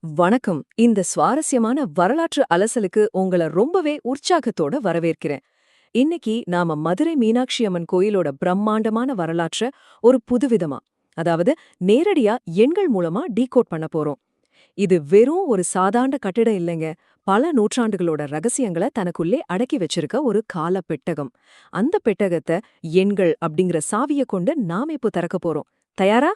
வணக்கம். இந்த சுவாரஸ்யமான வரலாற்று அலசலுக்கு உங்கள ரொம்பவே உற்சாகத்தோட வரவேற்கிறேன். இன்னைக்கு நாம மதுரை மீனாட்சி அம்மன் கோயிலோட பிரம்மாண்டமான வரலாற்ற ஒரு புதுவிதமா, அதாவது நேரடியா எண்கள் மூலமா டீகோட் பண்ண போறோம். இது வெறும் ஒரு சாதாரண கட்டிடம் இல்லைங்க. பல நூற்றாண்டுகளோட ரகசியங்கள தனக்குள்ளே அடக்கி வச்சிருக்க ஒரு கால பெட்டகம். அந்த பெட்டகத்தை எண்கள் அப்படிங்கிற சாவிய கொண்டு நாம இப்போ திறக்க போறோம். தயாரா?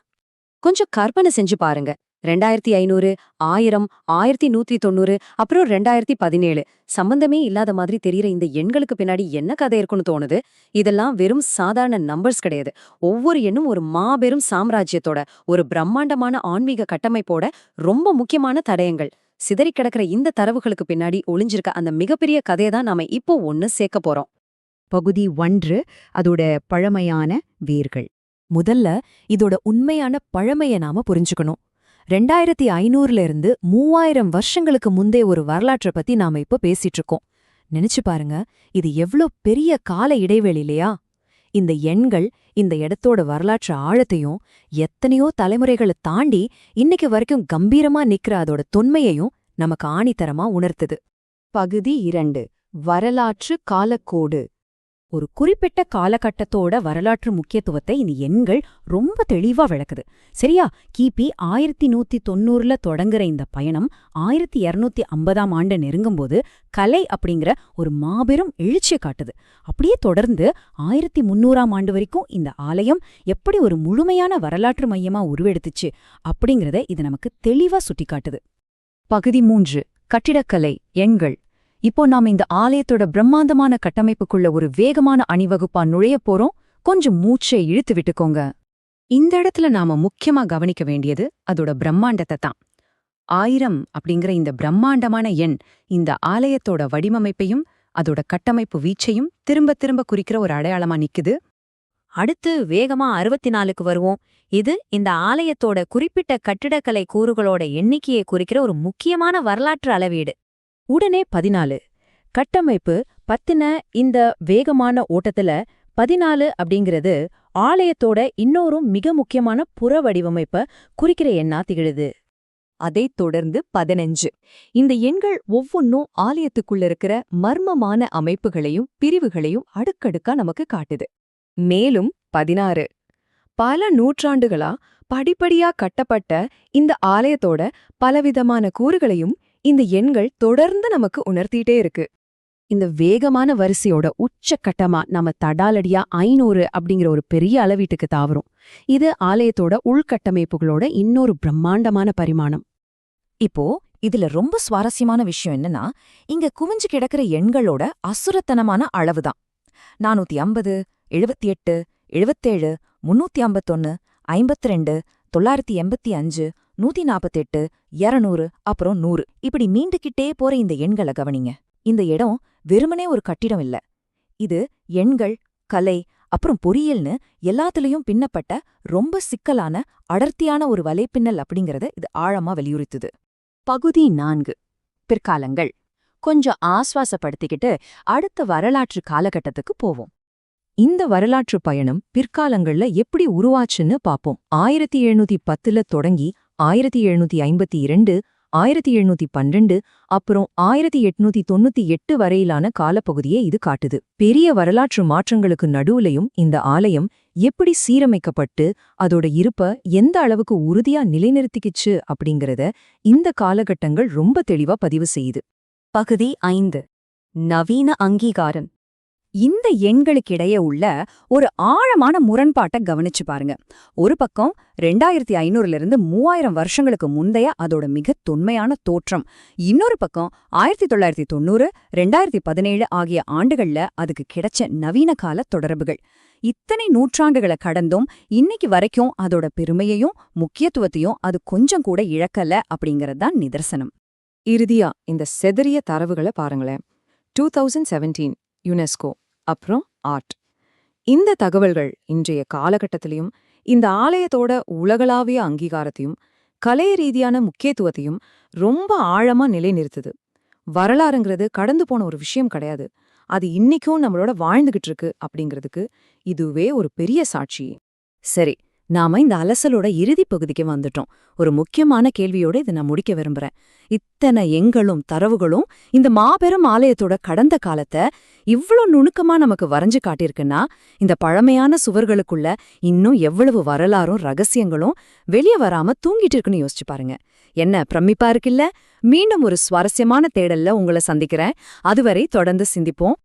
கொஞ்சம் கற்பனை செஞ்சு பாருங்க. 2500, 1000, 1190, அப்புறம் 2017 சம்பந்தமே இல்லாத மாதிரி தெரியற இந்த எண்களுக்கு பின்னாடி என்ன கதை இருக்குன்னு தோணுது. இதெல்லாம் வெறும் சாதாரண நம்பர்ஸ் கிடையாது. ஒவ்வொரு எண்ணும் ஒரு மாபெரும் சாம்ராஜ்யத்தோட, ஒரு பிரம்மாண்டமான ஆன்மீக கட்டமைப்போட ரொம்ப முக்கியமான தடயங்கள். சிதறி கிடக்கிற இந்த தரவுகளுக்கு பின்னாடி ஒளிஞ்சிருக்க அந்த மிகப்பெரிய கதையை தான் நாம இப்போ ஒன்னு சேர்க்க போறோம். பகுதி 1, அதோட பழமையான வேர்கள். முதல்ல இதோட உண்மையான பழமைய நாம புரிஞ்சுக்கணும். 2500ல இருந்து 3000 வருஷங்களுக்கு முந்தைய ஒரு வரலாற்றை பத்தி நாம இப்ப பேசிட்டு இருக்கோம். நினைச்சு பாருங்க, இது எவ்ளோ பெரிய கால இடைவெளி இல்லையா? இந்த எண்கள் இந்த இடத்தோட வரலாற்று ஆழத்தையும் எத்தனையோ தலைமுறைகளை தாண்டி இன்னைக்கு வரைக்கும் கம்பீரமா நிக்கிற அதோட தொன்மையையும் நமக்கு ஆணித்தரமா உணர்த்துது. பகுதி 2, வரலாற்று காலக்கோடு. ஒரு குறிப்பிட்ட காலகட்டத்தோட வரலாற்று முக்கியத்துவத்தை இந்த எண்கள் ரொம்ப தெளிவா விளக்குது. சரியா? கிபி 1190ல தொடங்குற இந்த பயணம் 1250ஆம் ஆண்டு நெருங்கும்போது கலை அப்படிங்கிற ஒரு மாபெரும் எழுச்சியை காட்டுது. அப்படியே தொடர்ந்து 1300ஆம் ஆண்டு வரைக்கும் இந்த ஆலயம் எப்படி ஒரு முழுமையான வரலாற்று மையமா உருவெடுத்துச்சு அப்படிங்கறத இது நமக்கு தெளிவா சுட்டிக்காட்டுது. பகுதி 3, கட்டிடக்கலை எண்கள். இப்போ நாம இந்த ஆலயத்தோட பிரம்மாண்டமான கட்டமைப்புக்குள்ள ஒரு வேகமான அணிவகுப்பா நுழைய போறோம். கொஞ்சம் மூச்சை இழுத்து விட்டுக்கோங்க. இந்த இடத்துல நாம முக்கியமா கவனிக்க வேண்டியது அதோட பிரம்மாண்டத்தை தான். 1000 அப்படிங்கிற இந்த பிரம்மாண்டமான எண் இந்த ஆலயத்தோட வடிவமைப்பையும் அதோட கட்டமைப்பு வீச்சையும் திரும்ப திரும்ப குறிக்கிற ஒரு அடையாளமா நிக்குது. அடுத்து வேகமா 64க்கு வருவோம். இது இந்த ஆலயத்தோட குறிப்பிட்ட கட்டிடக்கலை கூறுகளோட எண்ணிக்கையை குறிக்கிற ஒரு முக்கியமான வரலாற்று அளவீடு. உடனே 14. கட்டமைப்பு பத்தின இந்த வேகமான ஓட்டத்துல 14 அப்படிங்கிறது ஆலயத்தோட இன்னொரு மிக முக்கியமான புற வடிவமைப்ப குறிக்கிற எண்ணா திகழுது. அதைத் தொடர்ந்து 15. இந்த எண்கள் ஒவ்வொன்னும் ஆலயத்துக்குள்ள இருக்கிற மர்மமான அமைப்புகளையும் பிரிவுகளையும் அடுக்கடுக்கா நமக்கு காட்டுது. மேலும் 16. பல நூற்றாண்டுகளா படிப்படியா கட்டப்பட்ட இந்த ஆலயத்தோட பலவிதமான கூறுகளையும் இந்த எண்கள் தொடர்ந்து நமக்கு உணர்த்திட்டே இருக்கு. இந்த வேகமான வரிசையோட உச்சக்கட்டமா நம்ம தடாலடியா 500 அப்படிங்கிற ஒரு பெரிய அளவீட்டுக்கு தாவரும். இது ஆலயத்தோட உள்கட்டமைப்புகளோட இன்னொரு பிரம்மாண்டமான பரிமாணம். இப்போ இதுல ரொம்ப சுவாரஸ்யமான விஷயம் என்னன்னா, இங்க குவிஞ்சு கிடக்கிற எண்களோட அசுரத்தனமான அளவுதான். 450, 78, 77, 351, 52, 985, 148, 200, அப்புறம் 100 இப்படி மீண்டுகிட்டே போற இந்த எண்களை கவனிங்க. இந்த இடம் வெறுமனே ஒரு கட்டிடம் இல்ல. இது எண்கள், கலை, அப்புறம் பொறியியல்னு எல்லாத்துலயும் பின்னப்பட்ட ரொம்ப சிக்கலான அடர்த்தியான ஒரு வலைப்பின்னல் அப்படிங்கறத இது ஆழமா வலியுறுத்துது. பகுதி 4, பிற்காலங்கள். கொஞ்சம் ஆஸ்வாசப்படுத்திக்கிட்டு அடுத்த வரலாற்று காலகட்டத்துக்கு போவோம். இந்த வரலாற்று பயணம் பிற்காலங்கள்ல எப்படி உருவாச்சுன்னு பாப்போம். 1710ல தொடங்கி 1752, 1712, அப்புறம் 1898 வரையிலான காலப்பகுதியை இது காட்டுது. பெரிய வரலாற்று மாற்றங்களுக்கு நடுவுலையும் இந்த ஆலயம் எப்படி சீரமைக்கப்பட்டு அதோட இருப்ப எந்த அளவுக்கு உறுதியா நிலைநிறுத்திக்கிச்சு அப்படிங்கறத இந்த காலகட்டங்கள் ரொம்ப தெளிவா பதிவு செய்யுது. பகுதி 5, நவீன அங்கீகாரம். இந்த எண்களுக்கிடையே உள்ள ஒரு ஆழமான முரண்பாட்டை கவனிச்சு பாருங்க. ஒரு பக்கம் 2500லிருந்து 3000 வருஷங்களுக்கு முந்தைய அதோட மிக தொன்மையான தோற்றம். இன்னொரு பக்கம் 1990, 2017 ஆகிய ஆண்டுகள்ல அதுக்கு கிடைச்ச நவீன கால தொடர்புகள். இத்தனை நூற்றாண்டுகளை கடந்தும் இன்னைக்கு வரைக்கும் அதோட பெருமையையும் முக்கியத்துவத்தையும் அது கொஞ்சம் கூட இழக்கல அப்படிங்கறதுதான் நிதர்சனம். இறுதியா இந்த செதறிய தரவுகளை பாருங்களேன். 2017 யுனெஸ்கோ, அப்புறம் ஆர்ட். இந்த தகவல்கள் இன்றைய காலகட்டத்திலையும் இந்த ஆலயத்தோட உலகளாவிய அங்கீகாரத்தையும் கலை ரீதியான முக்கியத்துவத்தையும் ரொம்ப ஆழமா நிலைநிறுத்துது. வரலாறுங்கிறது கடந்து போன ஒரு விஷயம் கிடையாது. அது இன்னைக்கும் நம்மளோட வாழ்ந்துகிட்டு இருக்கு அப்படிங்கிறதுக்கு இதுவே ஒரு பெரிய சாட்சி. சரி, நாம இந்த அலசலோட இறுதிப் பகுதிக்கு வந்துட்டோம். ஒரு முக்கியமான கேள்வியோட இதை நான் முடிக்க விரும்புறேன். இத்தனை எண்களும் தரவுகளும் இந்த மாபெரும் ஆலயத்தோட கடந்த காலத்தை இவ்ளோ நுணுக்கமா நமக்கு வரைஞ்சு காட்டியிருக்குன்னா, இந்த பழமையான சுவர்களுக்குள்ள இன்னும் எவ்வளவு வரலாறும் ரகசியங்களும் வெளியே வராம தூங்கிட்டு இருக்குன்னு யோசிச்சு பாருங்க. என்ன பிரமிப்பா இருக்குல்ல? மீண்டும் ஒரு சுவாரஸ்யமான தேடல்ல உங்களை சந்திக்கிறேன். அதுவரை தொடர்ந்து சிந்திப்போம்.